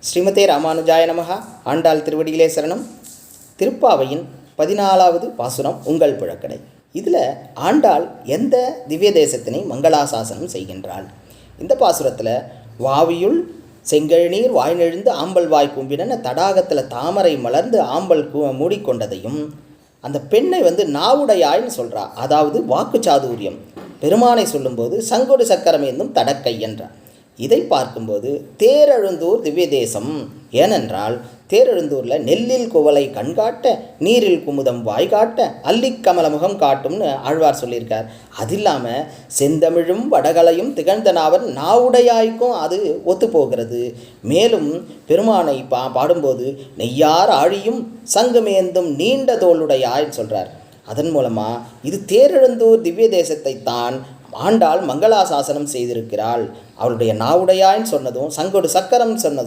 ஸ்ரீமதே ராமானுஜாய நமஹ. ஆண்டாள் திருவடியிலே சரணம். திருப்பாவையின் 14வது பாசுரம் உங்கள் புழக்கடை. இதில் ஆண்டாள் எந்த திவ்ய தேசத்தினை மங்களாசாசனம் செய்கின்றாள்? இந்த பாசுரத்தில் வாவியுள் செங்கழநீர் வாய்நெழுந்து ஆம்பல் வாய் கும்பிடன தடாகத்தில் தாமரை மலர்ந்து ஆம்பல் மூடிக்கொண்டதையும் அந்த பெண்ணை நாவுடையாய்னு சொல்கிறா. அதாவது வாக்கு சாதுரியம். பெருமானை சொல்லும்போது சங்கொடு சக்கரம் என்னும் தடக்கை என்றார். இதை பார்க்கும்போது தேரெழுந்தூர் திவ்ய தேசம். ஏனென்றால் தேரெழுந்தூரில் நெல்லில் குவலை கண்காட்ட நீரில் குமுதம் வாய் காட்ட அல்லிக்கமல முகம் காட்டும்னு ஆழ்வார் சொல்லியிருக்கார். அது இல்லாமல் செந்தமிழும் வடகலையும் திகழ்ந்தனாவன் நாவுடையாய்க்கும் அது ஒத்து போகிறது. மேலும் பெருமானை பாடும்போது நெய்யார் ஆழியும் சங்குமேந்தும் நீண்ட தோளுடையாய்ன்னு சொல்கிறார். அதன் மூலமாக இது தேரெழுந்தூர் திவ்ய தேசத்தை தான் ஆண்டாள் மங்களாசாசனம் செய்திருக்கிறாள். அவளுடைய நாவுடையாய்ன்னு சொன்னதும் சங்கொடு சக்கரம் சொன்னதும்